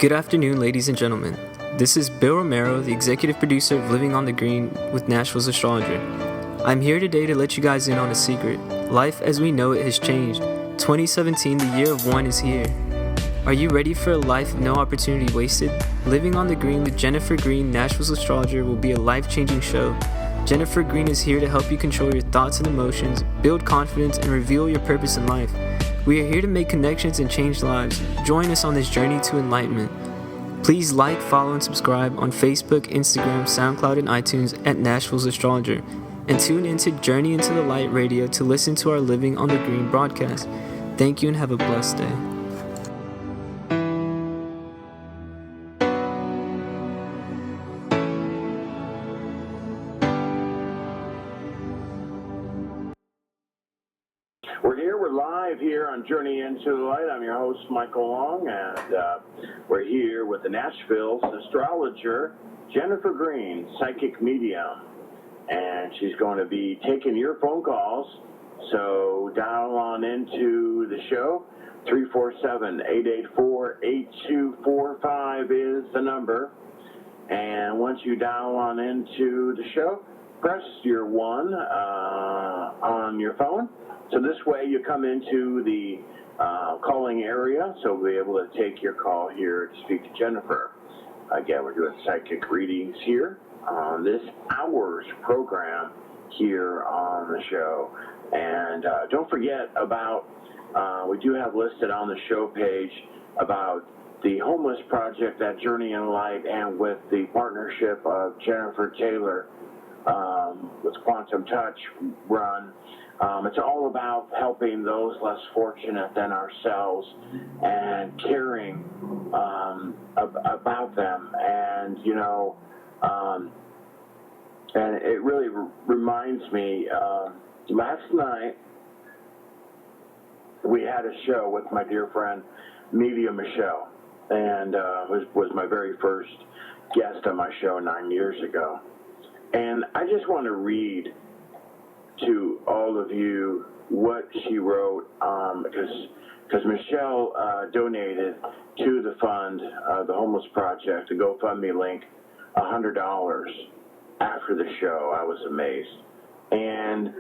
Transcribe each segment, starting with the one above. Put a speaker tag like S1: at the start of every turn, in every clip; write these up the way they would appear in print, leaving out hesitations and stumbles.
S1: Good afternoon, ladies and gentlemen. This is Bill Romero, the executive producer of Living on the Green with Nashville's Astrologer. I'm here today to let you guys in on a secret. Life as we know it has changed. 2017, the year of one, is here. Are you ready for a life of no opportunity wasted? Living on the Green with Jennifer Green, Nashville's Astrologer, will be a life-changing show. Jennifer Green is here to help you control your thoughts and emotions, build confidence, and reveal your purpose in life. We are here to make connections and change lives. Join us on this journey to enlightenment. Please like, follow, and subscribe on Facebook, Instagram, SoundCloud, and iTunes at Nashville's Astrologer. And tune into Journey into the Light Radio to listen to our Living on the Green broadcast. Thank you and have a blessed day.
S2: We're live here on Journey into the Light. I'm your host, Michael Long, and we're here with the Nashville's Astrologer, Jennifer Green, psychic medium. And she's going to be taking your phone calls, so dial on into the show. 347-884-8245 is the number. And once you dial on into the show, press your 1 on your phone. So this way you come into the calling area, so we'll be able to take your call here to speak to Jennifer. Again, we're doing psychic readings here on this hour's program here on the show. And don't forget about, we do have listed on the show page about the homeless project at Journey in Light, and with the partnership of Jennifer Taylor with Quantum Touch run. It's all about helping those less fortunate than ourselves and caring about them. And, you know, and it really reminds me, last night we had a show with my dear friend, Media Michelle, and was my very first guest on my show 9 years ago. And I just want to read to all of you what she wrote, because Michelle donated to the fund, the Homeless Project, the GoFundMe link, $100 after the show. I was amazed. And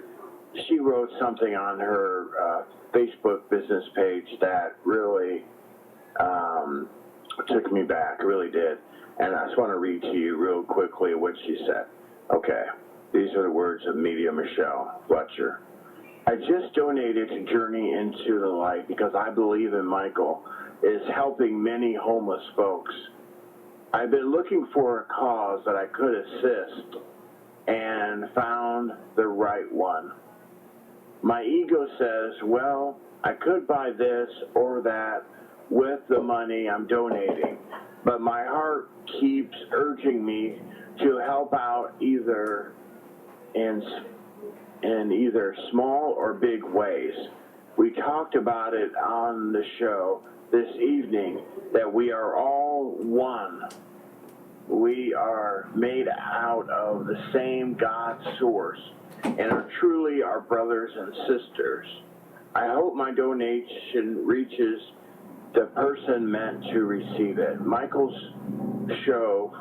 S2: she wrote something on her Facebook business page that really took me back, really did. And I just want to read to you real quickly what she said. Okay. These are the words of Media Michelle Fletcher. I just donated to Journey into the Light because I believe in Michael is helping many homeless folks. I've been looking for a cause that I could assist and found the right one. My ego says, well, I could buy this or that with the money I'm donating, but my heart keeps urging me to help out either in either small or big ways. We talked about it on the show this evening, that we are all one. We are made out of the same God source and are truly our brothers and sisters. I hope my donation reaches the person meant to receive it. Michael's show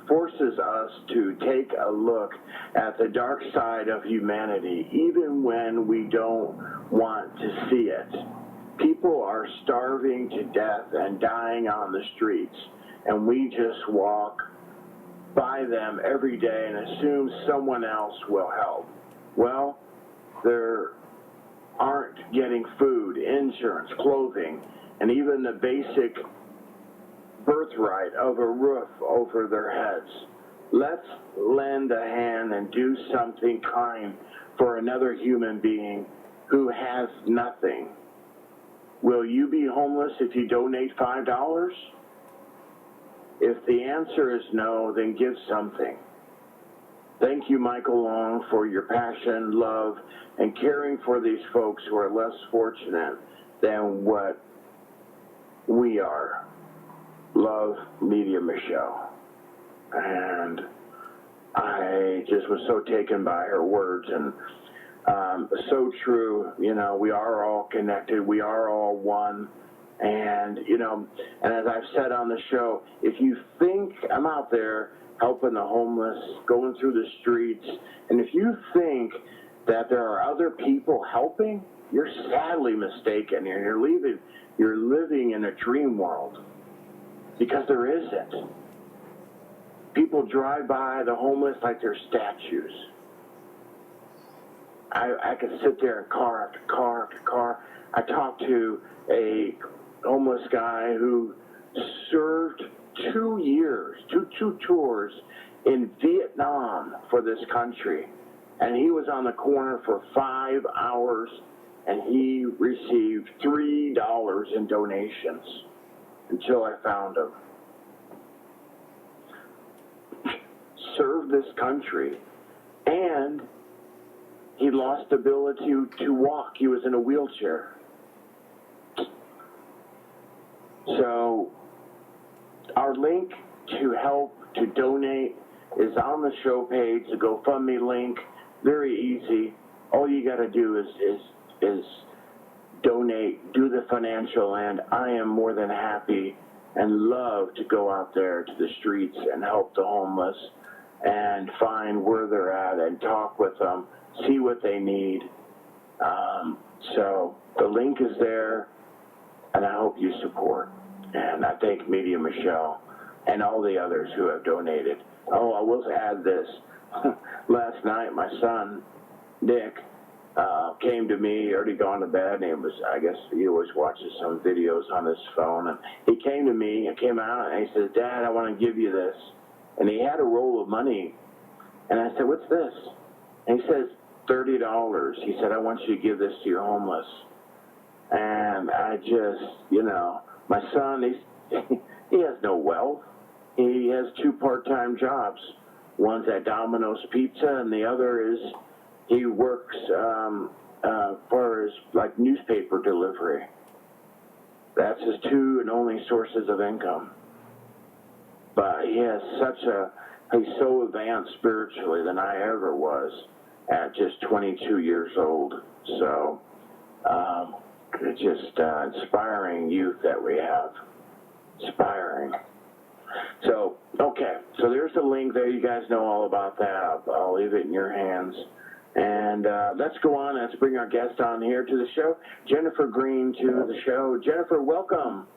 S2: forces us to take a look at the dark side of humanity, even when we don't want to see it. People are starving to death and dying on the streets, and we just walk by them every day and assume someone else will help. Well, they aren't getting food, insurance, clothing, and even the basic birthright of a roof over their heads. Let's lend a hand and do something kind for another human being who has nothing. Will you be homeless if you donate $5? If the answer is no, then give something. Thank you, Michael Long, for your passion, love, and caring for these folks who are less fortunate than what we are. Love, Media Michelle. And I just was so taken by her words, and So true. You know, we are all connected. We are all one. And, you know, and as I've said on the show, if you think I'm out there helping the homeless, going through the streets, and if you think that there are other people helping, you're sadly mistaken. You're living in a dream world, because there isn't. People drive by the homeless like they're statues. I could sit there in car after car after car. I talked to a homeless guy who served 2 years, two tours in Vietnam for this country. And he was on the corner for 5 hours, and he received $3 in donations until I found him. Served this country, and he lost the ability to walk. He was in a wheelchair. So our link to help, to donate, is on the show page, the GoFundMe link. Very easy. All you got to do is donate, do the financial end. I am more than happy and love to go out there to the streets and help the homeless and find where they're at and talk with them, see what they need. So the link is there, and I hope you support. And I thank Media Michelle and all the others who have donated. Oh, I will add this. Last night, my son, Nick, came to me, already gone to bed, and I guess he always watches some videos on his phone, and he came to me and came out, and he says, Dad, I want to give you this. And he had a roll of money, and I said, what's this? And he says, $30. He said, I want you to give this to your homeless. And I just, you know, my son, he has no wealth. He has 2 part-time jobs. One's at Domino's Pizza, and the other is he works for his, like, newspaper delivery. That's his 2 and only sources of income. But he has he's so advanced spiritually than I ever was at just 22 years old. So it's just inspiring youth that we have. Inspiring. So, okay. So there's the link there. You guys know all about that. I'll leave it in your hands. And let's go on. Let's bring our guest on here to the show. Jennifer Green to the show. Jennifer, welcome.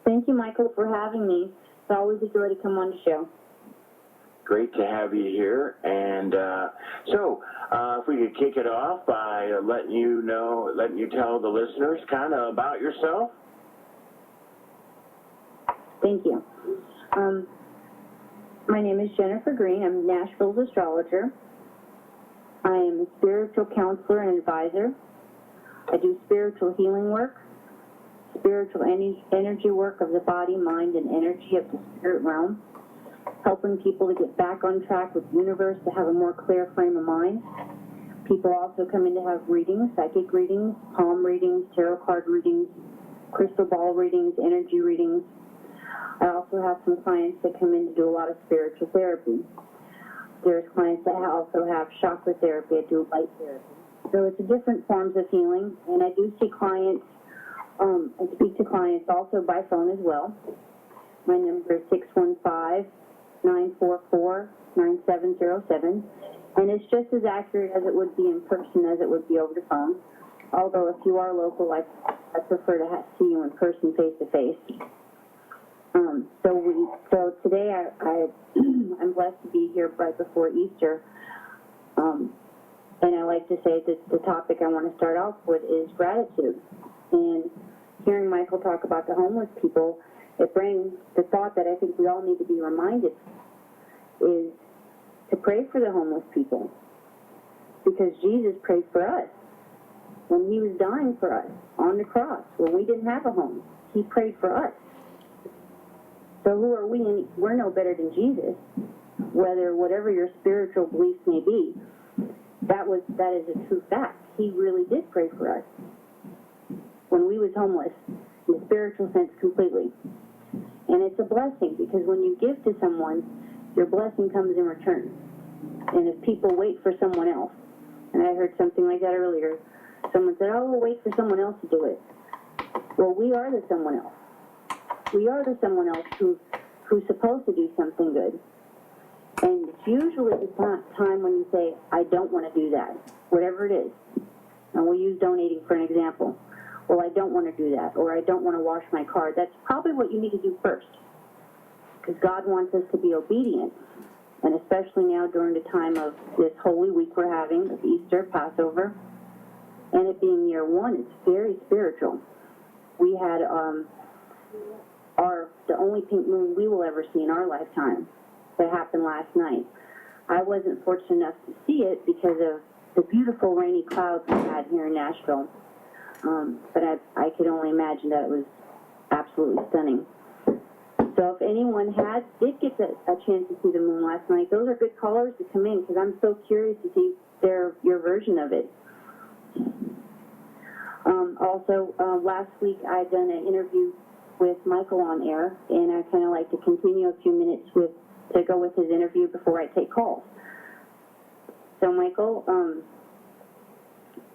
S3: Thank you, Michael, for having me. It's always a joy to come on the show.
S2: Great to have you here. And so if we could kick it off by letting you tell the listeners kind of about yourself.
S3: Thank you. My name is Jennifer Green. I'm Nashville's astrologer. I am a spiritual counselor and advisor. I do spiritual healing work, spiritual energy work of the body, mind, and energy of the spirit realm, helping people to get back on track with the universe, to have a more clear frame of mind. People also come in to have readings, psychic readings, palm readings, tarot card readings, crystal ball readings, energy readings. I also have some clients that come in to do a lot of spiritual therapy. There's clients that also have chakra therapy. I do light therapy. So it's different forms of healing, and I do see clients, I speak to clients also by phone as well. My number is 615-944-9707, and it's just as accurate as it would be in person as it would be over the phone. Although if you are local, I prefer to see you in person, face to face. So today I'm blessed to be here right before Easter, and I like to say that the topic I want to start off with is gratitude. And hearing Michael talk about the homeless people, it brings the thought that I think we all need to be reminded is to pray for the homeless people, because Jesus prayed for us when he was dying for us on the cross, when we didn't have a home. He prayed for us. So who are we? We're no better than Jesus. Whatever your spiritual beliefs may be, that is a true fact. He really did pray for us when we was homeless, in the spiritual sense completely. And it's a blessing, because when you give to someone, your blessing comes in return. And if people wait for someone else, And I heard something like that earlier. Someone said, oh, we'll wait for someone else to do it. Well, we are the someone else. We are the someone else who's supposed to do something good. And it's usually the time when you say, I don't want to do that, whatever it is. And we'll use donating for an example. Well, I don't want to do that, or I don't want to wash my car. That's probably what you need to do first. Because God wants us to be obedient. And especially now during the time of this Holy Week we're having, of Easter, Passover, and it being year one, it's very spiritual. We had the only pink moon we will ever see in our lifetime. That happened last night. I wasn't fortunate enough to see it because of the beautiful rainy clouds we had here in Nashville. But I could only imagine that it was absolutely stunning. So if anyone did get a chance to see the moon last night, those are good callers to come in because I'm so curious to see your version of it. Also, last week I done an interview with Michael on air, and I kind of like to continue a few minutes to go with his interview before I take calls. So, Michael,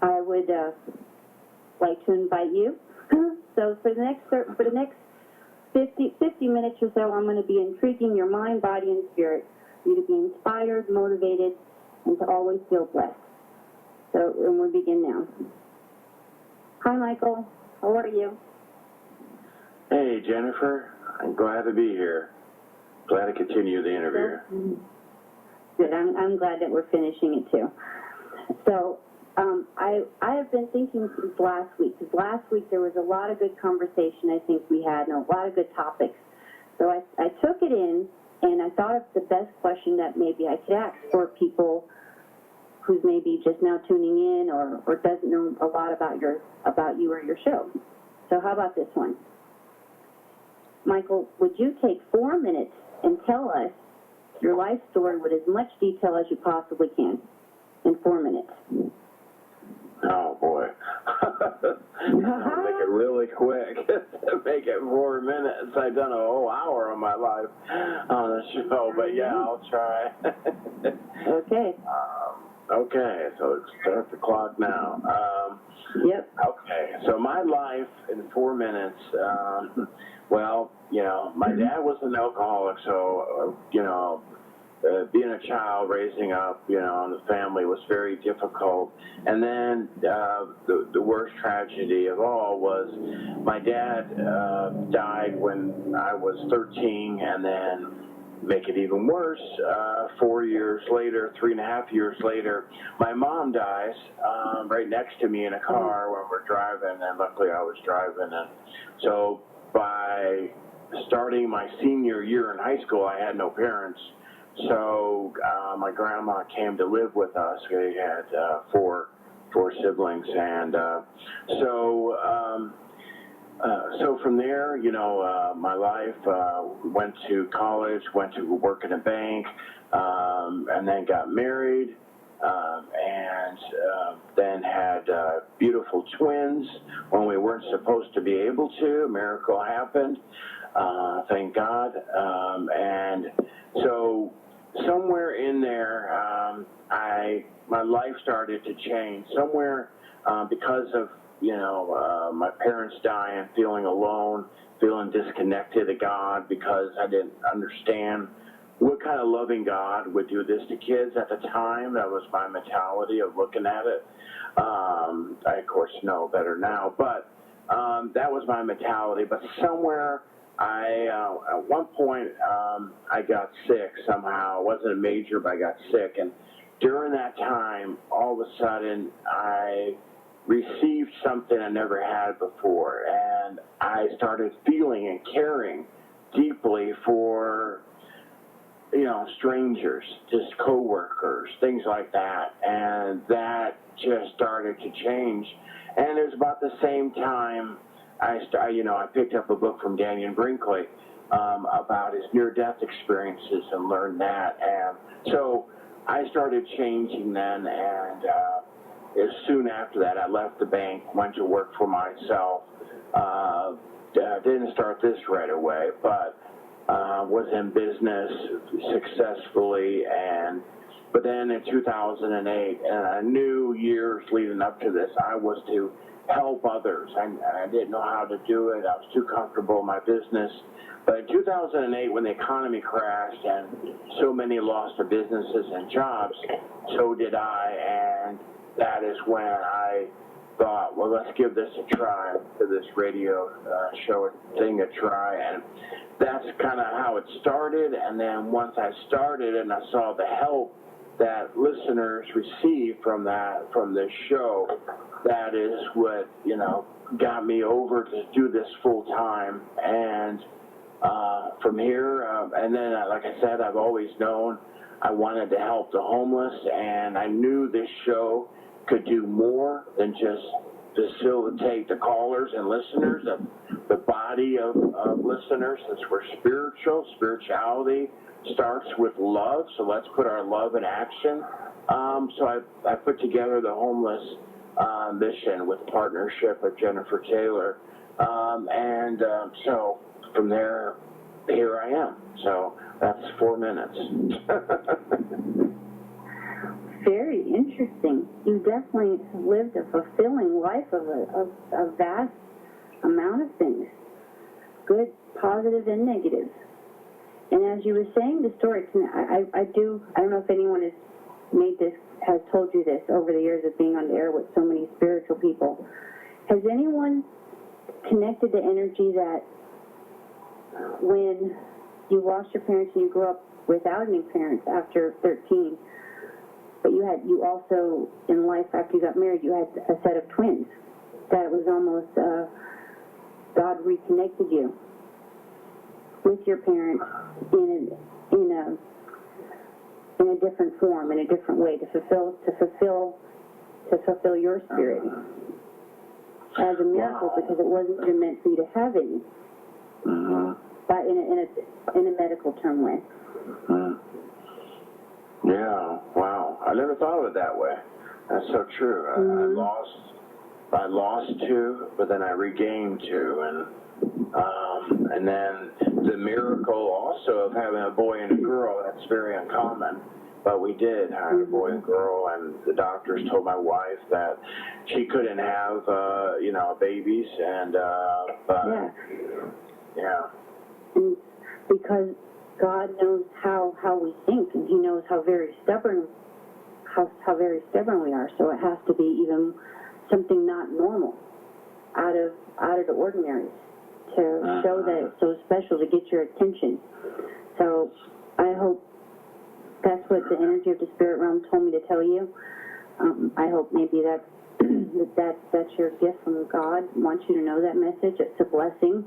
S3: I would like to invite you. So for the next 50 minutes or so, I'm going to be intriguing your mind, body, and spirit. You to be inspired, motivated, and to always feel blessed. So, and we'll begin now. Hi, Michael. How are you?
S2: Hey, Jennifer. I'm glad to be here. Glad to continue the interview.
S3: Good. I'm glad that we're finishing it too. So, I have been thinking since last week, because last week there was a lot of good conversation I think we had, and a lot of good topics. So I took it in, and I thought of the best question that maybe I could ask for people who's maybe just now tuning in or doesn't know a lot about you or your show. So how about this one? Michael, would you take 4 minutes and tell us your life story with as much detail as you possibly can in 4 minutes?
S2: Oh, boy. Make it really quick. Make it 4 minutes. I've done a whole hour of my life on the show, but yeah, I'll try.
S3: Okay.
S2: Okay, so let's start the clock now.
S3: Yep.
S2: Okay, so my life in 4 minutes, well, my dad was an alcoholic, so, being a child, raising up, in the family was very difficult. And then the worst tragedy of all was my dad died when I was 13, and then make it even worse, 4 years later, 3.5 years later, my mom dies right next to me in a car when we're driving, and luckily I was driving. And so by starting my senior year in high school, I had no parents. So my grandma came to live with us. We had four siblings, and so from there, my life went to college, went to work in a bank, and then got married, and then had beautiful twins when we weren't supposed to be able to. A miracle happened, thank God, and so somewhere in there, my life started to change. Somewhere because of my parents dying, feeling alone, feeling disconnected to God because I didn't understand what kind of loving God would do this to kids at the time. That was my mentality of looking at it. I, of course, know better now, but that was my mentality. But somewhere, at one point, I got sick somehow. It wasn't a major, but I got sick. And during that time, all of a sudden, I received something I never had before. And I started feeling and caring deeply for, strangers, just coworkers, things like that. And that just started to change. And it was about the same time I picked up a book from Daniel Brinkley about his near-death experiences and learned that. And so I started changing then, and soon after that, I left the bank, went to work for myself. Didn't start this right away, but was in business successfully, and But then in 2008, and I knew years leading up to this, I was to help others. I didn't know how to do it. I was too comfortable in my business. But in 2008, when the economy crashed and so many lost their businesses and jobs, so did I. And that is when I thought, well, let's give this a try, to this radio show thing a try. And that's kind of how it started. And then once I started and I saw the help that listeners receive from this show, that is what, got me over to do this full time. And from here, and then, like I said, I've always known I wanted to help the homeless, and I knew this show could do more than just facilitate the callers and listeners, the body of listeners. Since we're spirituality starts with love, so let's put our love in action. So I put together the homeless mission with partnership with Jennifer Taylor, and so from there, here I am. So that's 4 minutes.
S3: Very interesting. You definitely have lived a fulfilling life of a vast amount of things, good, positive, and negative. And as you were saying the story, I don't know if anyone has told you this over the years of being on the air with so many spiritual people. Has anyone connected the energy that when you lost your parents and you grew up without any parents after 13, but you also, in life after you got married, you had a set of twins, that it was almost God reconnected you with your parents in a different form, in a different way, to fulfill your spirit as a miracle, because it wasn't even meant for you to have any. But in a medical term way.
S2: Yeah, wow. I never thought of it that way. That's so true. I lost two, but then I regained two, and then the miracle also of having a boy and a girl, that's very uncommon. But we did have a boy and girl, and the doctors told my wife that she couldn't have, babies, and but yeah.
S3: And because God knows how we think, and He knows how very stubborn we are. So it has to be even something not normal, out of the ordinary, to show that it's so special, to get your attention. So I hope that's what the energy of the spirit realm told me to tell you. I hope maybe that's your gift from God. Wants you to know that message. It's a blessing.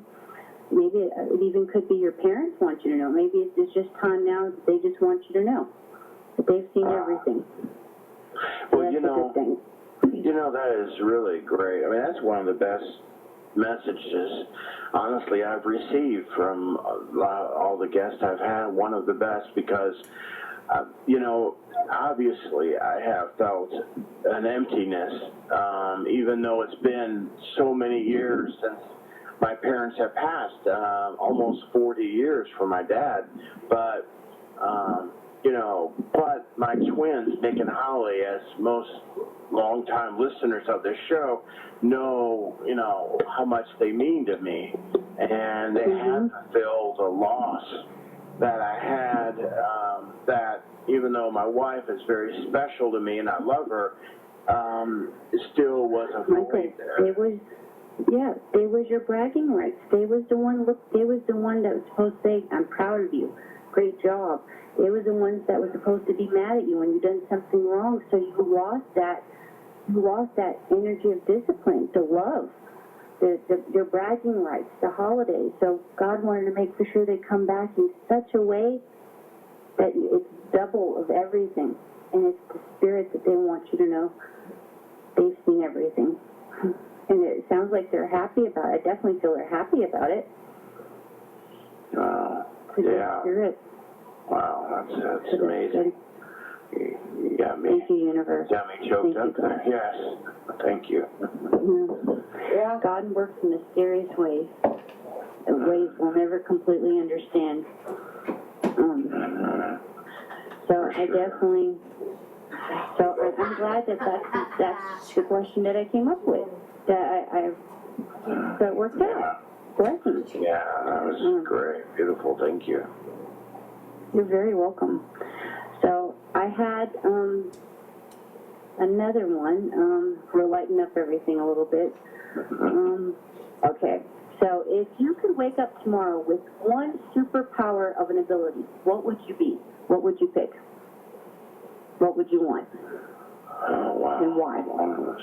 S3: Maybe it even could be your parents want you to know. Maybe it's just time now that they just want you to know that they've seen everything.
S2: Well,
S3: that's a good thing.
S2: That is really great. I mean, that's one of the best messages, honestly, I've received from all the guests I've had. One of the best, because, obviously I have felt an emptiness, even though it's been so many years since my parents have passed, almost 40 years for my dad, but my twins, Nick and Holly, as most longtime listeners of this show know, how much they mean to me, and they have fulfilled a loss that I had, that even though my wife is very special to me and I love her, it still wasn't fully there.
S3: They was your bragging rights. They was the one that was supposed to say, I'm proud of you, great job. They were the ones that were supposed to be mad at you when you done something wrong. So you lost that energy of discipline, the love, your bragging rights, the holidays. So God wanted to make for sure they come back in such a way that it's double of everything. And it's the spirit that they want you to know they've seen everything. And it sounds like they're happy about it. I definitely feel they're happy about it.
S2: Yeah.
S3: Spirit.
S2: Wow, that's amazing. You got me.
S3: Thank you, universe.
S2: Got me choked up there. Yes. Thank you.
S3: Yeah. God works in mysterious ways. Ways we'll never completely understand. So I definitely So I'm glad that's the question that I came up with. That worked out. Blessings.
S2: Yeah, that was great. Beautiful. Thank you.
S3: You're very welcome. So I had another one. We'll lighten up everything a little bit. Okay. So if you could wake up tomorrow with one superpower of an ability, what would you be? What would you pick? What would you want?
S2: Oh, wow.
S3: And why?
S2: Oh,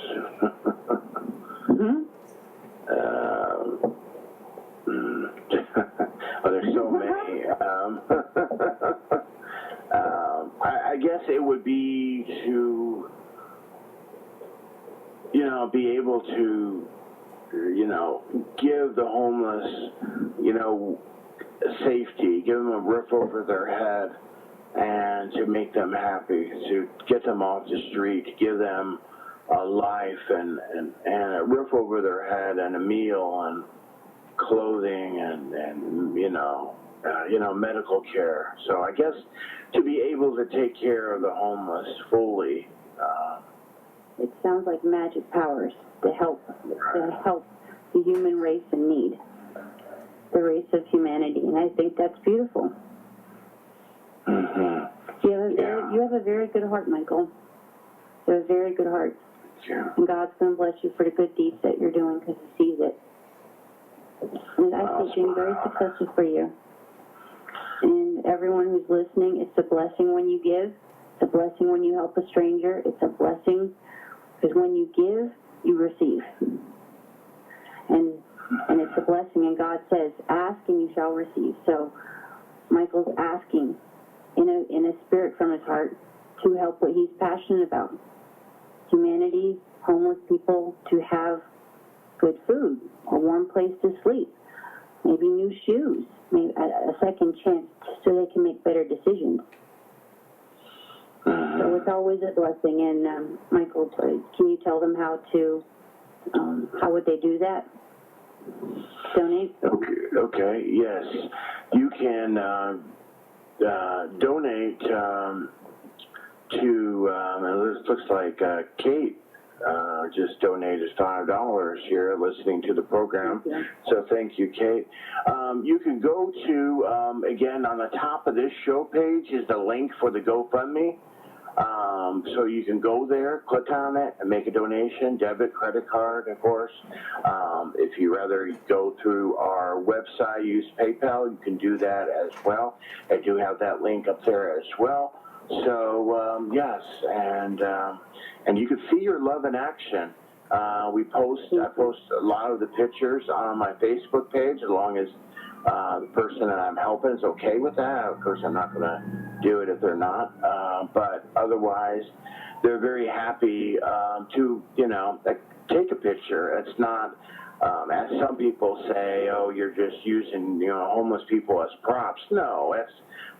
S2: there's so many. I guess it would be to, be able to, give the homeless, safety, give them a roof over their head, and to make them happy, to get them off the street, to give them a life and a roof over their head and a meal and clothing and medical care. So I guess to be able to take care of the homeless fully.
S3: It sounds like magic powers to help the human race in need, the race of humanity, and I think that's beautiful. You have a very good heart, Michael. You have a very good heart.
S2: Yeah.
S3: And God's going to bless you for the good deeds that you're doing because He sees it. And I think being very successful for you. And everyone who's listening, it's a blessing when you give. It's a blessing when you help a stranger. It's a blessing because when you give, you receive. And it's a blessing. And God says, ask and you shall receive. So Michael's asking in a spirit from his heart to help what he's passionate about. Humanity, homeless people, to have good food, a warm place to sleep, maybe new shoes, maybe a second chance so they can make better decisions. So it's always a blessing. And Michael, can you tell them how would they do that? Donate?
S2: Okay, yes. You can donate to, it looks like Kate just donated $5 here listening to the program. So thank you, Kate. You can go to, again, on the top of this show page is the link for the GoFundMe. So you can go there, click on it, and make a donation, debit, credit card, of course. If you rather go through our website, use PayPal, you can do that as well. I do have that link up there as well. So, yes, and you can see your love in action. I post a lot of the pictures on my Facebook page as long as the person that I'm helping is okay with that. Of course, I'm not going to do it if they're not. But otherwise, they're very happy to, take a picture. It's not, as some people say, oh, you're just using, homeless people as props. No,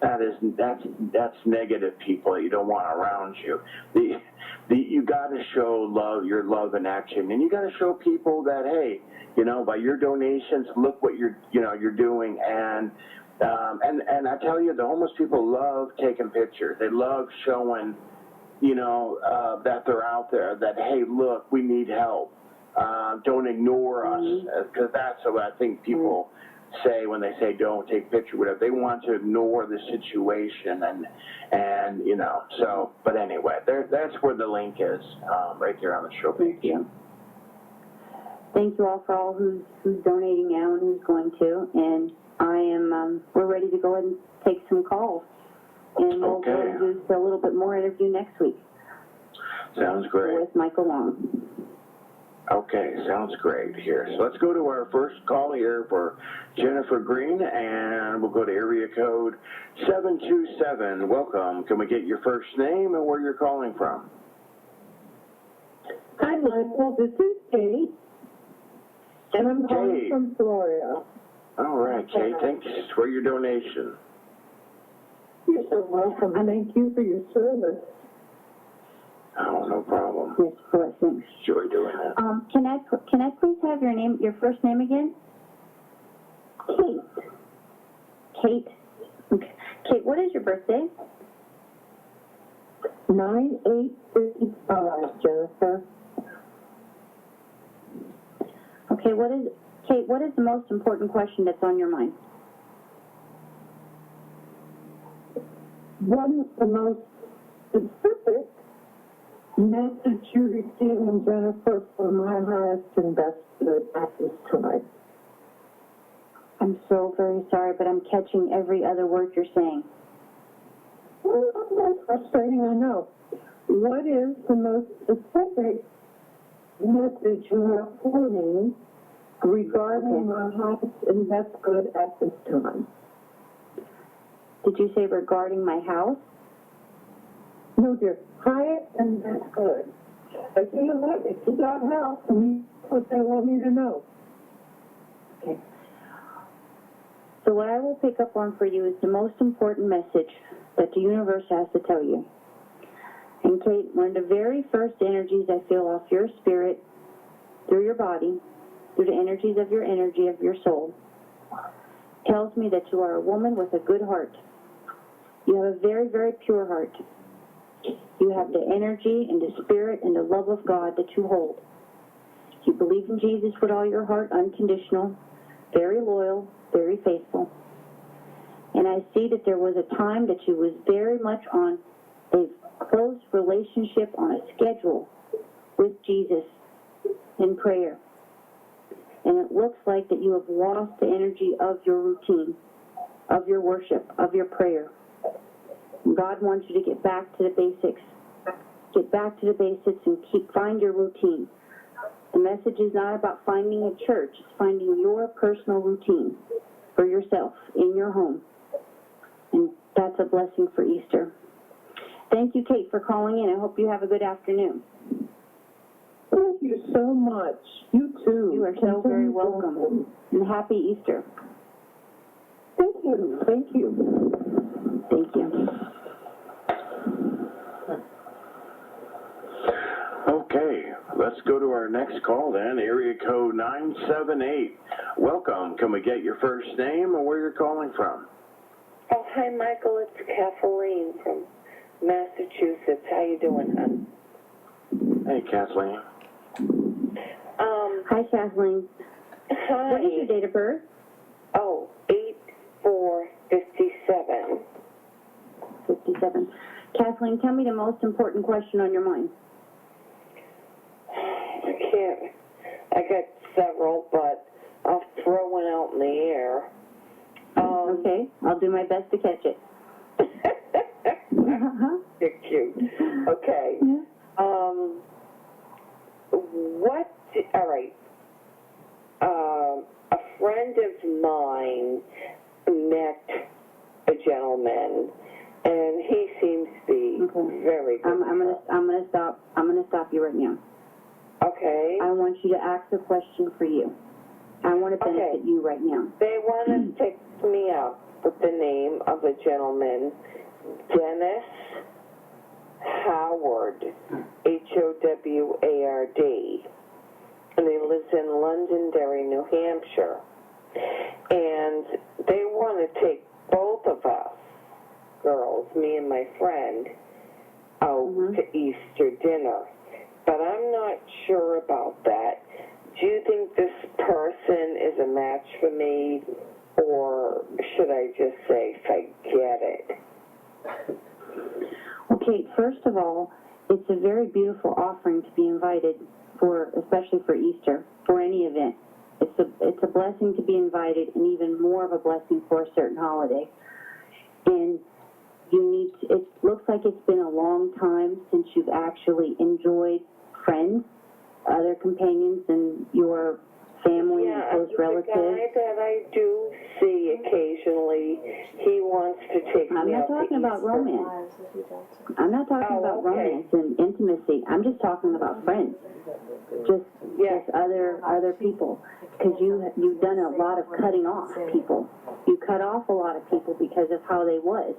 S2: that's negative people that you don't want around you. You got to show your love in action, and you got to show people that, hey, by your donations, look what you're doing, and I tell you, the homeless people love taking pictures. They love showing, that they're out there. That, hey, look, we need help. Don't ignore us, because that's what I think people say when they say don't take picture, whatever. They want to ignore the situation, and So, but anyway, that's where the link is, right there on the show page.
S3: Thank you all for all who's donating now and who's going to. And we're ready to go ahead and take some calls. And we'll go and do a little bit more interview next week.
S2: Sounds great.
S3: With Michael Long.
S2: Okay, sounds great here. So let's go to our first call here for Jennifer Green, and we'll go to area code 727. Welcome. Can we get your first name and where you're calling from?
S4: Hi, Michael. This is Kate. And I'm calling from Florida.
S2: All right, Kate. Thanks for your donation.
S4: You're so welcome. And thank you for your service.
S2: Oh, no problem.
S3: Yes, blessings.
S2: Enjoy doing that.
S3: Can I please have your first name again?
S4: Kate.
S3: Kate. Okay. Kate, what is your birthday?
S4: 9855, Jennifer.
S3: Okay, Kate, what is the most important question that's on your mind?
S4: What is the most specific message you're receiving, Jennifer, for my highest and best good at this time?
S3: I'm so very sorry, but I'm catching every other word you're saying.
S4: Well, that's frustrating, I know. What is the most specific message you have for me regarding my highest and best good at this time?
S3: Did you say regarding my house?
S4: No, dear. Highest and best good. If you got help, what they want me to know.
S3: Okay. So what I will pick up on for you is the most important message that the universe has to tell you. And Kate, one of the very first energies I feel off your spirit, through your body, through the energies of your energy, of your soul, tells me that you are a woman with a good heart. You have a very, very pure heart. You have the energy and the spirit and the love of God that you hold. You believe in Jesus with all your heart, unconditional, very loyal, very faithful. And I see that there was a time that you was very much on a close relationship, on a schedule with Jesus in prayer. And it looks like that you have lost the energy of your routine, of your worship, of your prayer. God wants you to get back to the basics. Get back to the basics and find your routine. The message is not about finding a church. It's finding your personal routine for yourself in your home. And that's a blessing for Easter. Thank you, Kate, for calling in. I hope you have a good afternoon.
S4: Thank you so much. You too.
S3: You are so very welcome. And happy Easter.
S4: Thank you. Thank you.
S3: Thank you.
S2: Okay, let's go to our next call then, area code 978. Welcome. Can we get your first name and where you're calling from?
S5: Oh, hi, Michael. It's Kathleen from Massachusetts. How you doing, hon?
S2: Hey, Kathleen.
S3: Hi, Kathleen.
S5: Hi.
S3: What is your date of birth?
S5: Oh, 8/4/57.
S3: 57. Kathleen, tell me the most important question on your mind.
S5: I can't. I got several, but I'll throw one out in the air.
S3: Okay, I'll do my best to catch it.
S5: You're cute. Okay.
S3: Yeah.
S5: All right. A friend of mine met a gentleman, and he seems to be very good.
S3: I'm gonna stop you right now.
S5: Okay.
S3: I want you to ask a question for you. I want to benefit you right now.
S5: They want to pick me up with the name of a gentleman, Dennis Howard, Howard, and he lives in Londonderry, New Hampshire. And they want to take both of us, girls, me and my friend, out to Easter dinner. But I'm not sure about that. Do you think this person is a match for me, or should I just say forget it?
S3: Okay, first of all, it's a very beautiful offering to be invited for, especially for Easter, for any event. It's a blessing to be invited, and even more of a blessing for a certain holiday. And it looks like it's been a long time since you've actually enjoyed friends, other companions, and your family and close relatives.
S5: The guy that I do see occasionally, he wants to take me out to Easter.
S3: I'm not talking about romance. I'm not talking about romance and intimacy. I'm just talking about friends. Just other people. Because you've done a lot of cutting off people. You cut off a lot of people because of how they was.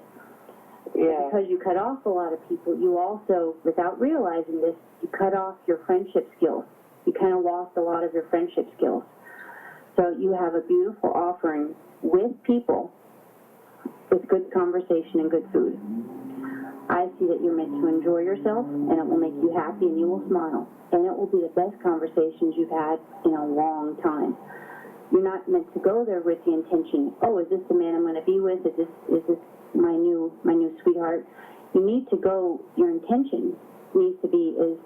S5: Yeah.
S3: Because you cut off a lot of people, you also, without realizing this, you cut off your friendship skills. You kind of lost a lot of your friendship skills. So you have a beautiful offering with people with good conversation and good food. I see that you're meant to enjoy yourself, and it will make you happy, and you will smile. And it will be the best conversations you've had in a long time. You're not meant to go there with the intention, oh, is this the man I'm going to be with? Is this my new sweetheart? You need to go, your intention needs to be is,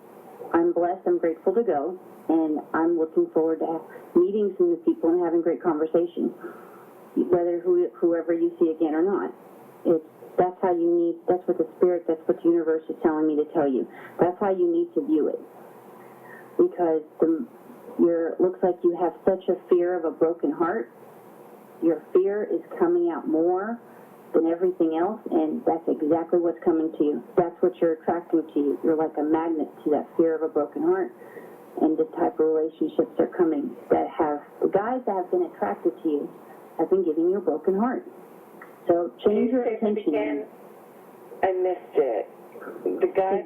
S3: I'm blessed, I'm grateful to go, and I'm looking forward to meeting some new people and having great conversations, whether whoever you see again or not. That's how you need, that's what the spirit, that's what the universe is telling me to tell you. That's how you need to view it. Because looks like you have such a fear of a broken heart. Your fear is coming out more than everything else, and that's exactly what's coming to you. That's what you're attracting to you. You're like a magnet to that fear of a broken heart. And the type of relationships are coming that have, the guys that have been attracted to you have been giving you a broken heart. So change your attention.
S5: Again? I missed it. The guys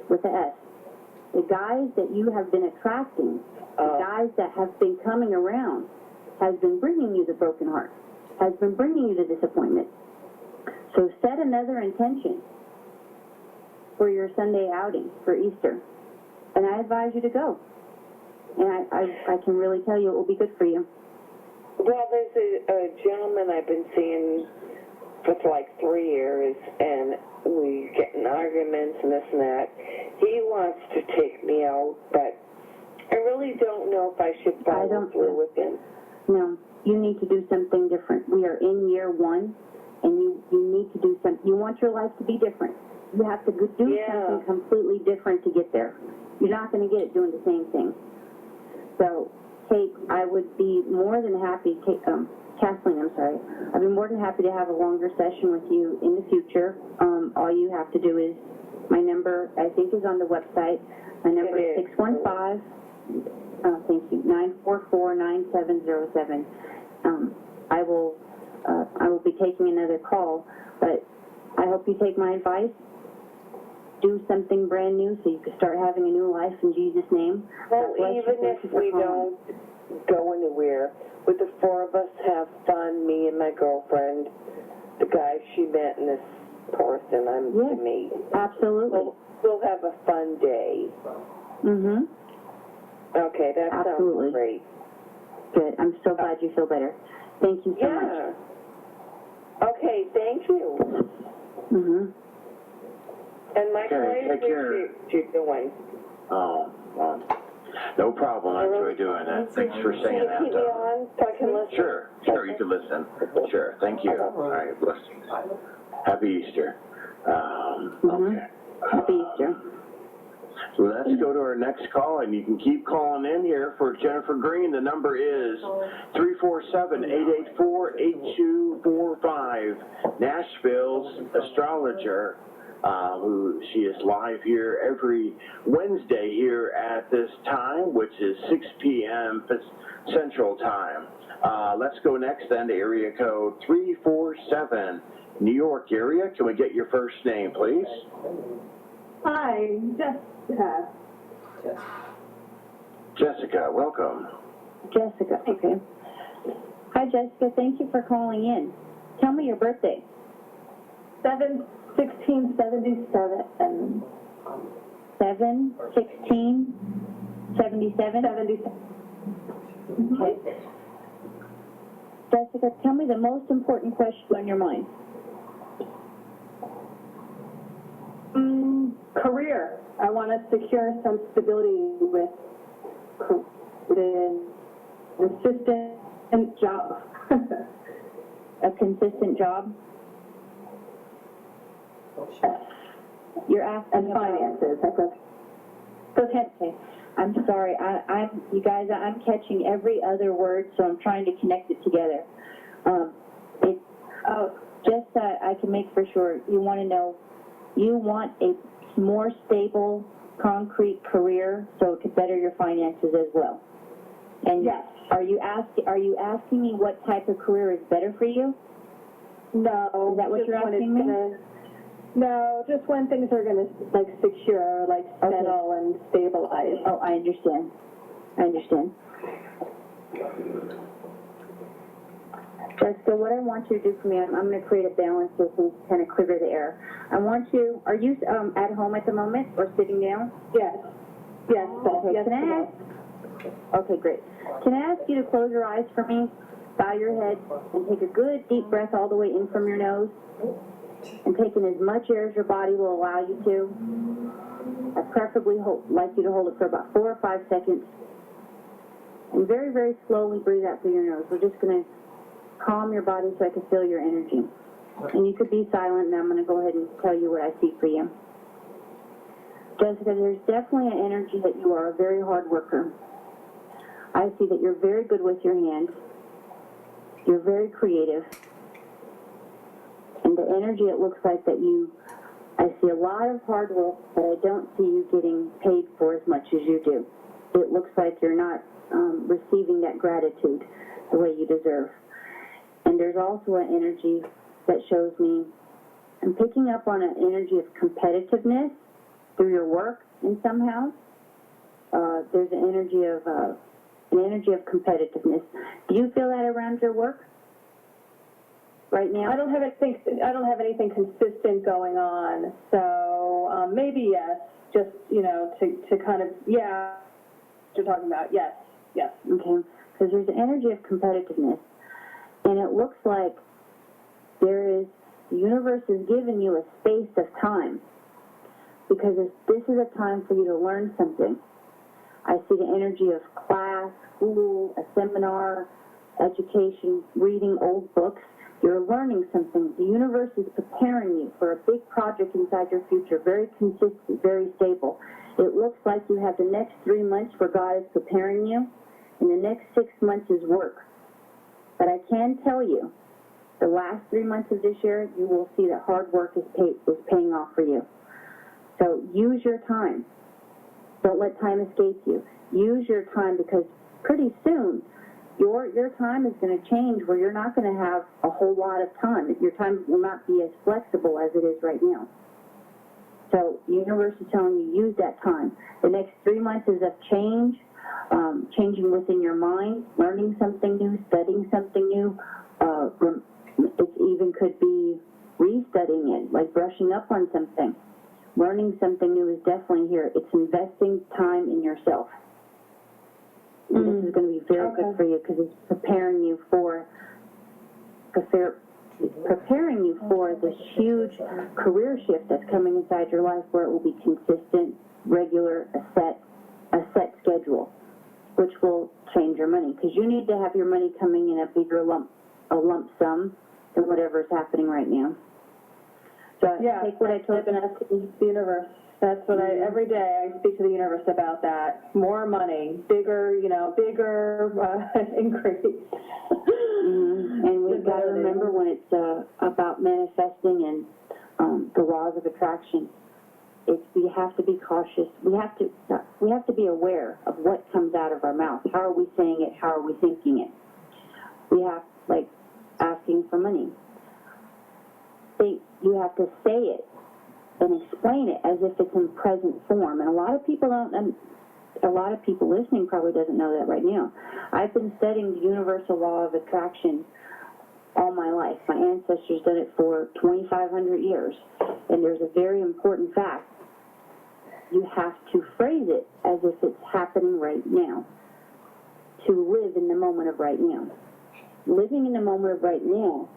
S5: with the S. The guys that you have been attracting, the guys that have been coming around, has been bringing you the broken heart, has been bringing you the disappointment. So set another intention for your Sunday outing for Easter, and I advise you to go. And I can really tell you it will be good for you. Well, there's a gentleman I've been seeing for like 3 years, and we get in arguments and this and that. He wants to take me out, but I really don't know if I should follow through with him.
S3: No, you need to do something different. We are in year 1, and you need to do something. You want your life to be different. You have to do something completely different to get there. You're not going to get it doing the same thing. So, Kate, I would be more than happy, Kathleen, I'm sorry. I'd be more than happy to have a longer session with you in the future. All you have to do is, my number, I think, is on the website. My number is 615, thank you, 944-9707. I will be taking another call, but I hope you take my advice. Do something brand new so you can start having a new life in Jesus' name.
S5: Well, even if we don't go anywhere, would the 4 of us have fun, me and my girlfriend, the guy she met, and this person I'm to meet?
S3: Absolutely.
S5: We'll have a fun day.
S3: Mm-hmm.
S5: Okay, that sounds great.
S3: Good. I'm so glad you feel better. Thank you so much.
S5: Okay, thank you.
S3: Mm-hmm.
S5: And my
S2: take care.
S5: you're doing.
S2: Oh, no problem. I enjoy doing that. Thanks for saying that.
S5: Keep me on so I can listen.
S2: Sure, you can listen. Sure, thank you. All right, blessings. Happy Easter. Okay.
S3: Happy Easter.
S2: So let's go to our next call, and you can keep calling in here for Jennifer Green. The number is 347-884-8245. Nashville's Astrologer, who she is live here every Wednesday here at this time, which is 6 p.m. Central Time. Let's go next then to area code 347, New York area. Can we get your first name, please?
S4: Hi, Jessica.
S2: Jessica, welcome.
S3: Jessica, okay. Hi, Jessica. Thank you for calling in. Tell me your birthday.
S4: 7/16/77.
S3: 7/16/77?
S4: 77.
S3: Okay. Jessica, tell me the most important question on your mind.
S4: Career. I want to secure some stability with the consistent job.
S3: A consistent job? You're asking
S4: And finances.
S3: Okay. I'm sorry. You guys, I'm catching every other word, so I'm trying to connect it together. Just so I can make for sure, you want to know, you want a more stable, concrete career so it could better your finances as well. And
S4: yes.
S3: Are you asking me what type of career is better for you?
S4: No.
S3: Is that what you're asking me?
S4: No, just when things are going to secure, settle and stabilize.
S3: Oh, I understand. Jessica, what I want you to do for me, I'm going to create a balance system to kind of clear the air. I want you, are you at home at the moment or sitting down?
S4: Yes. Yes,
S3: Okay,
S4: yes,
S3: can I ask? Okay, great. Can I ask you to close your eyes for me, bow your head, and take a good deep breath all the way in from your nose, and take in as much air as your body will allow you to. I preferably like you to hold it for about 4 or 5 seconds, and very, very slowly breathe out through your nose. We're just going to calm your body so I can feel your energy. And you could be silent, and I'm going to go ahead and tell you what I see for you. Jessica, there's definitely an energy that you are a very hard worker. I see that you're very good with your hands. You're very creative. And the energy, it looks like that I see a lot of hard work, but I don't see you getting paid for as much as you do. It looks like you're not receiving that gratitude the way you deserve. And there's also an energy that shows me, I'm picking up on an energy of competitiveness through your work in somehow. There's an energy of competitiveness. Do you feel that around your work right now?
S4: I don't have anything consistent going on, so maybe yes. Just to kind of what you're talking about. Yes.
S3: Okay, because there's an energy of competitiveness, and it looks like the universe is giving you a space of time, because this is a time for you to learn something. I see the energy of class, school, a seminar, education, reading old books. You're learning something. The universe is preparing you for a big project inside your future, very consistent, very stable. It looks like you have the next 3 months where God is preparing you, and the next 6 months is work. But I can tell you, the last 3 months of this year, you will see that hard work is paying off for you. So use your time. Don't let time escape you. Use your time, because pretty soon your time is going to change where you're not going to have a whole lot of time. Your time will not be as flexible as it is right now. So the universe is telling you, use that time. The next 3 months is of change, changing within your mind, learning something new, studying something new. It even could be restudying it, like brushing up on something. Learning something new is definitely here. It's investing time in yourself. And this is going to be very good for you, because it's preparing you for this huge career shift that's coming inside your life, where it will be consistent, regular, a set schedule, which will change your money, because you need to have your money coming in a lump sum than whatever is happening right now. So take what I told you.
S4: Ask the universe. That's what every day I speak to the universe about that. More money, bigger increase.
S3: And we've got to remember, when it's about manifesting and the laws of attraction, we have to be cautious. We have to be aware of what comes out of our mouth. How are we saying it? How are we thinking it? We have, like, asking for money. You have to say it and explain it as if it's in present form. And a lot of people listening probably doesn't know that right now. I've been studying the universal law of attraction all my life. My ancestors did it for 2,500 years. And there's a very important fact. You have to phrase it as if it's happening right now, to live in the moment of right now. Living in the moment of right now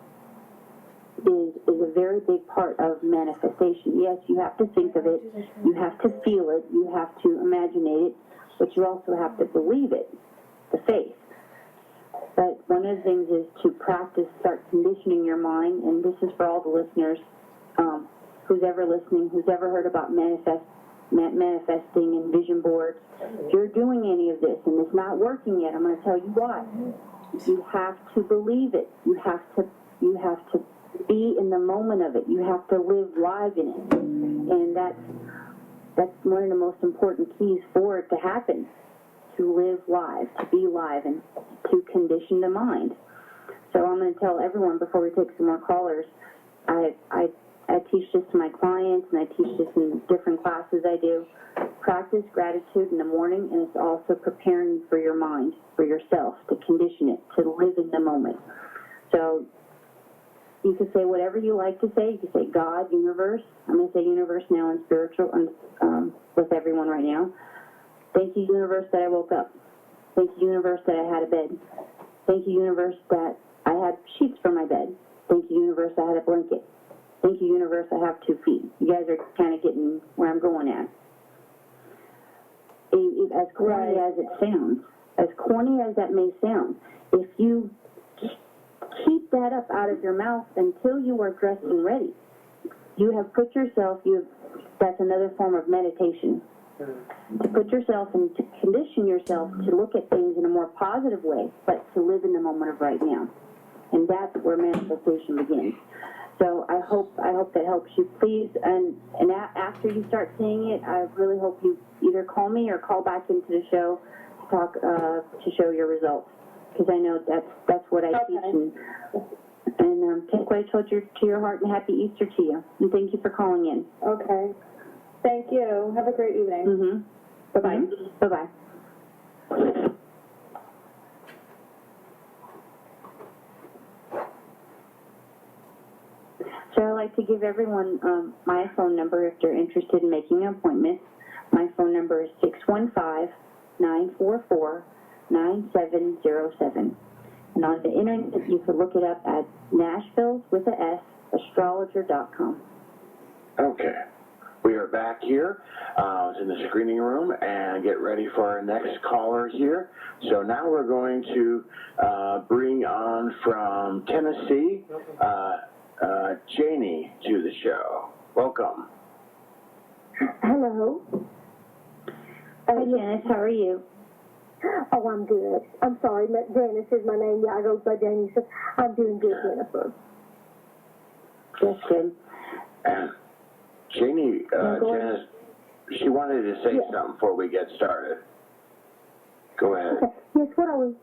S3: is a very big part of manifestation. Yes, you have to think of it, you have to feel it, you have to imagine it, but you also have to believe it, the faith. But one of the things is to practice, start conditioning your mind, and this is for all the listeners, who's ever listening, who's ever heard about manifesting and vision boards. If you're doing any of this and it's not working yet, I'm going to tell you why. You have to believe it. You have to be in the moment of it. You have to live live in it. And that's one of the most important keys for it to happen, to live live, to be live, and to condition the mind. So I'm going to tell everyone, before we take some more callers, I teach this to my clients, and I teach this in different classes I do. Practice gratitude in the morning, and it's also preparing for your mind, for yourself, to condition it, to live in the moment. So you can say whatever you like to say. You can say God, universe. I'm going to say universe now in spiritual with everyone right now. Thank you, universe, that I woke up. Thank you, universe, that I had a bed. Thank you, universe, that I had sheets for my bed. Thank you, universe, I had a blanket. Thank you, universe, I have 2 feet. You guys are kind of getting where I'm going at. As corny as it sounds, as corny as that may sound, if you keep that up out of your mouth until you are dressed and ready, you have put yourself, that's another form of meditation. To put yourself and to condition yourself to look at things in a more positive way, but to live in the moment of right now. And that's where manifestation begins. So I hope that helps you. Please, and after you start seeing it, I really hope you either call me or call back into the show to talk to show your results, because I know that's what I teach. And take what I told you to your heart, and happy Easter to you. And thank you for calling in.
S6: Okay. Thank you. Have a great evening.
S3: Mm-hmm.
S6: Bye-bye.
S3: Mm-hmm. Bye-bye. So I'd like to give everyone my phone number if they're interested in making an appointment. My phone number is 615-944-9707. And on the internet, you can look it up at Nashville with a S, astrologer.com.
S2: Okay. We are back here in the screening room and get ready for our next caller here. So now we're going to bring on from Tennessee, Janie to the show. Welcome.
S4: Hello.
S3: Hi, Janice. How are you?
S4: Oh, I'm good. I'm sorry, Janice is my name. Yeah, I go by Janice. I'm doing good, Jennifer.
S3: That's good.
S2: And Janie, Janice, she wanted to say something before we get started. Go ahead.
S4: Okay. Yes, I'm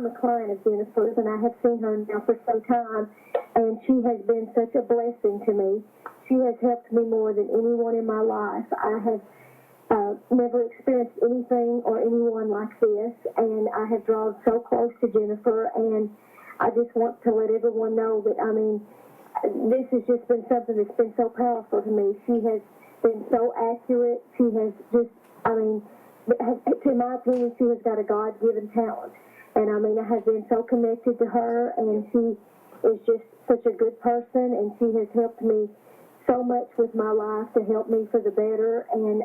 S4: a client of Jennifer's, and I have seen her now for some time, and she has been such a blessing to me. She has helped me more than anyone in my life. I have never experienced anything or anyone like this, and I have drawn so close to Jennifer, and I just want to let everyone know that, this has just been something that's been so powerful to me. She has been so accurate. She has just, in my opinion, she has got a God-given talent. And, I have been so connected to her, and she is just such a good person, and she has helped me so much with my life to help me for the better. And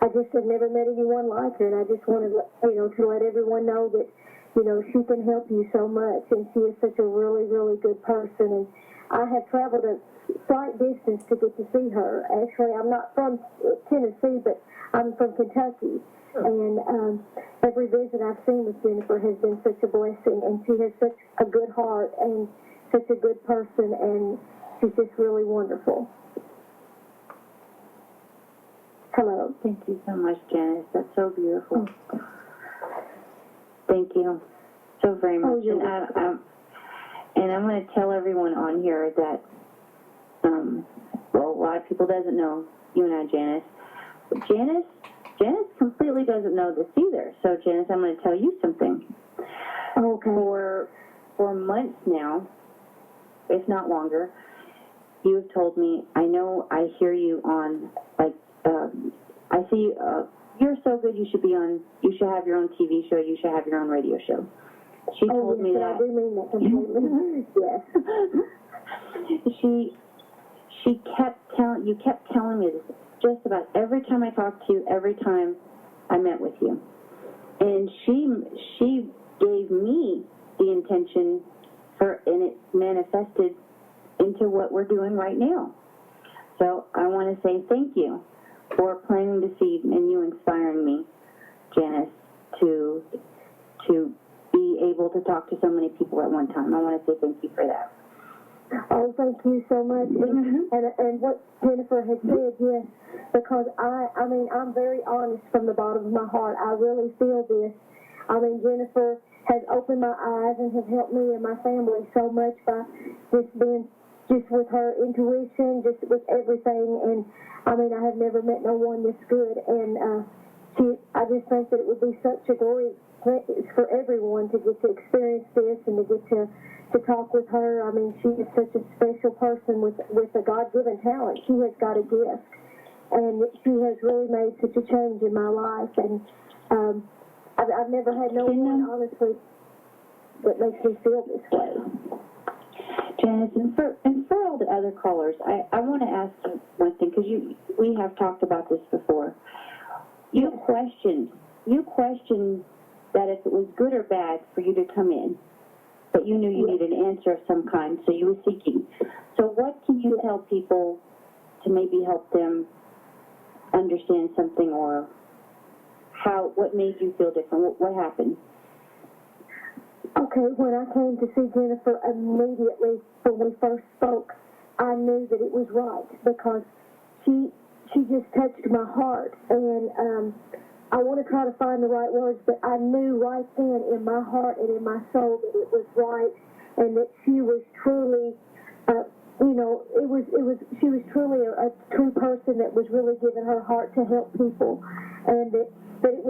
S4: I just have never met anyone like her, and I just wanted to let everyone know that, she can help you so much, and she is such a really, really good person. And I have traveled a slight distance to get to see her. Actually, I'm not from Tennessee, but I'm from Kentucky. And every visit I've seen with Jennifer has been such a blessing, and she has such a good heart and such a good person, and she's just really wonderful. Hello.
S3: Thank you so much, Janice. That's so beautiful. Thank you so very much. And I'm going to tell everyone on here that, a lot of people doesn't know you and I, Janice. But Janice completely doesn't know this either. So, Janice, I'm going to tell you something.
S4: Okay.
S3: For months now, if not longer, you have told me, I know I hear you on, I see you're so good, you should have your own TV show, you should have your own radio show. She told me that.
S4: I do mean that completely. Yes.
S3: You kept telling me this just about every time I talked to you, every time I met with you. And she gave me the intention and it manifested into what we're doing right now. So I want to say thank you for planting the seed and you inspiring me, Janice, to be able to talk to so many people at one time. I want to say thank you for that.
S4: Oh, thank you so much. And what Jennifer has said, yes, because I'm very honest from the bottom of my heart. I really feel this. Jennifer has opened my eyes and has helped me and my family so much by just with her intuition, just with everything. And I have never met no one this good. And I just think that it would be such a for everyone to get to experience this and to get to talk with her. I mean, she is such a special person with a God-given talent. She has got a gift, and she has really made such a change in my life. And I've never had no one, honestly, that makes me feel this way.
S3: Janice, and for all the other callers, I want to ask you one thing, because we have talked about this before. You questioned that if it was good or bad for you to come in, but you knew you needed an answer of some kind, so you were seeking. So what can you tell people to maybe help them understand something, or what made you feel different? What happened?
S4: Okay, when I came to see Jennifer, immediately when we first spoke, I knew that it was right, because she just touched my heart, and I want to try to find the right words, but I knew right then in my heart and in my soul that it was right, and that she was truly, she was truly a true person that was really giving her heart to help people, and that it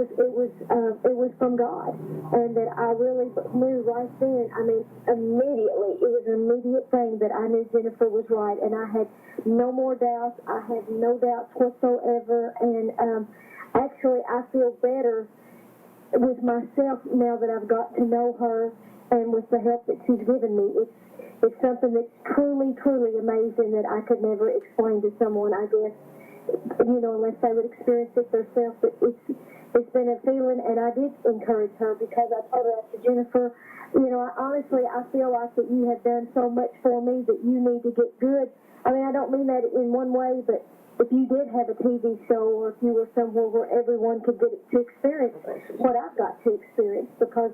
S4: was from God, and that I really knew right then. I mean, immediately, it was an immediate thing that I knew Jennifer was right, and I had no more doubts. I had no doubts whatsoever, and actually, I feel better with myself now that I've got to know her, and with the help that she's given me. It's something that's truly, truly amazing that I could never explain to someone, I guess, unless they would experience it themselves. But it's been a feeling, and I did encourage her, because I told her, after Jennifer, I feel like that you have done so much for me that you need to get good. I mean, I don't mean that in one way, but if you did have a TV show, or if you were somewhere where everyone could get to experience what I've got to experience, because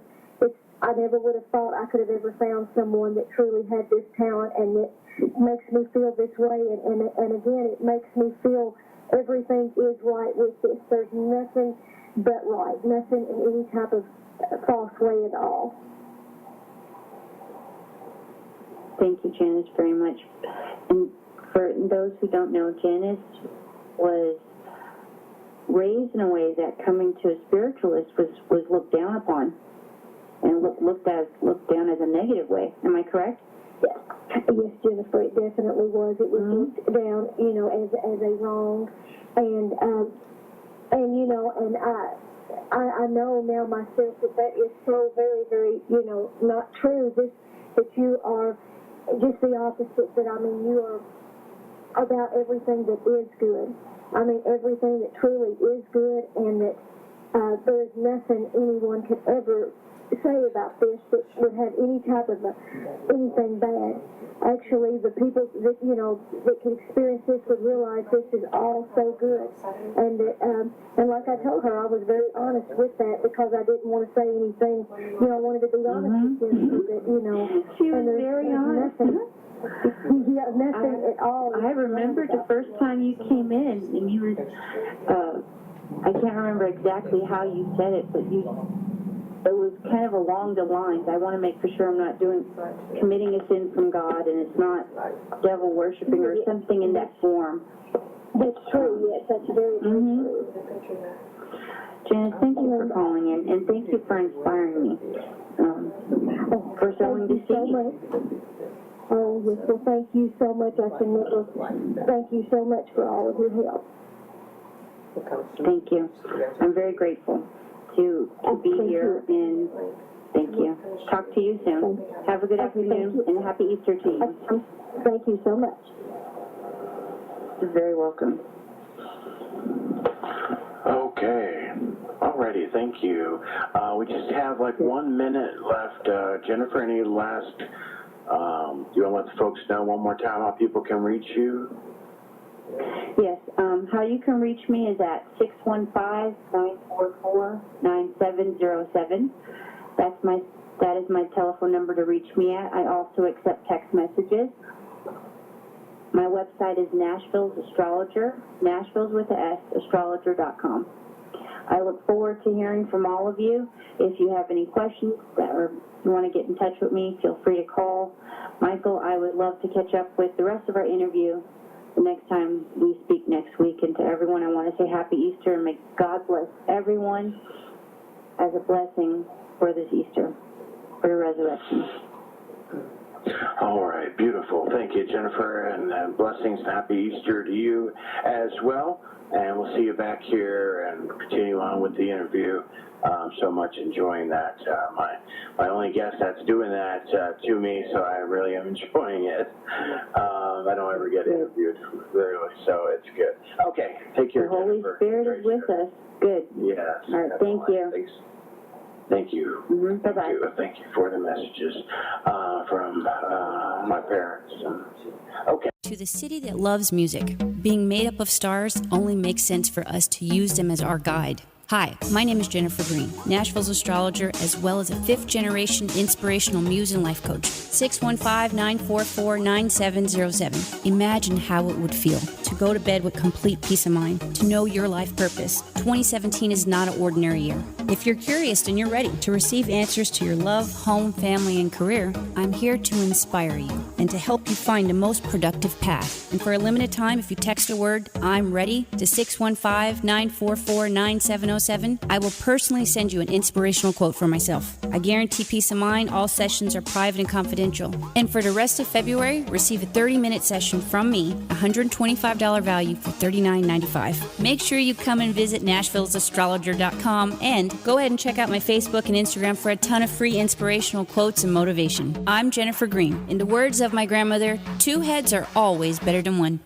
S4: I never would have thought I could have ever found someone that truly had this talent, and that makes me feel this way, and again, it makes me feel everything is right with this. There's nothing but right, nothing in any type of false way at all.
S3: Thank you, Janice, very much. And for those who don't know, Janice was raised in a way that coming to a spiritualist was looked down upon, and looked down as a negative way. Am I correct?
S4: Yes, Jennifer, it definitely was. It was looked down, as a wrong, and I know now myself that is so very, very, not true. That you are just the opposite. That you are about everything that is good. I mean, everything that truly is good, and that there is nothing anyone could ever say about this that would have any type of anything bad. Actually, the people that that can experience this would realize this is all so good, and that and like I told her, I was very honest with that, because I didn't want to say anything. I wanted to be honest with Jennifer. That
S3: she was very honest.
S4: Nothing at all.
S3: I remember the first time you came in, and you were, I can't remember exactly how you said it, but it was kind of along the lines, I want to make for sure I'm not committing a sin from God, and it's not devil worshiping or something in that form.
S4: That's true, yes, that's very, very true.
S3: Janice, thank you for calling in, and thank you for inspiring me, for sowing the seed.
S4: Oh, yes, well, thank you so much. I can never thank you so much for all of your help.
S3: Thank you. I'm very grateful to be here, and thank you. Talk to you soon. Have a good afternoon, and a happy Easter to you.
S4: Thank you so much.
S3: You're very welcome.
S2: Okay. Alrighty, thank you. We just have like 1 minute left. Jennifer, any last, you want to let the folks know one more time how people can reach you?
S3: Yes, how you can reach me is at 615-944-9707. That is my telephone number to reach me at. I also accept text messages. My website is Nashville's Astrologer, Nashville's with a S, astrologer.com. I look forward to hearing from all of you. If you have any questions or you want to get in touch with me, feel free to call. Michael, I would love to catch up with the rest of our interview the next time we speak next week. And to everyone, I want to say Happy Easter, and may God bless everyone. as a blessing for this Easter, for the resurrection.
S2: All right, beautiful. Thank you, Jennifer, and blessings and happy Easter to you as well. And we'll see you back here and continue on with the interview. So much enjoying that. My only guest that's doing that to me, so I really am enjoying it. I don't ever get interviewed, really, so it's good. Okay, take care,
S3: The Holy
S2: Jennifer.
S3: Spirit is with us. Good.
S2: Yes.
S3: All right, thank you.
S2: Thanks. Thank you.
S3: Mm-hmm. Bye-bye.
S2: Thank you. Thank you for the messages from my parents. Okay.
S7: To the city that loves music, being made up of stars only makes sense for us to use them as our guide. Hi, my name is Jennifer Green, Nashville's astrologer, as well as a fifth-generation inspirational muse and life coach. 615-944-9707. Imagine how it would feel to go to bed with complete peace of mind, to know your life purpose. 2017 is not an ordinary year. If you're curious and you're ready to receive answers to your love, home, family, and career, I'm here to inspire you and to help you find the most productive path. And for a limited time, if you text a word, I'm ready, to 615-944-9707, I will personally send you an inspirational quote for myself. I guarantee peace of mind. All sessions are private and confidential. And for the rest of February, receive a 30-minute session from me, $125 value for $39.95. Make sure you come and visit Nashville'sAstrologer.com and go ahead and check out my Facebook and Instagram for a ton of free inspirational quotes and motivation. I'm Jennifer Green. In the words of my grandmother, 2 heads are always better than 1.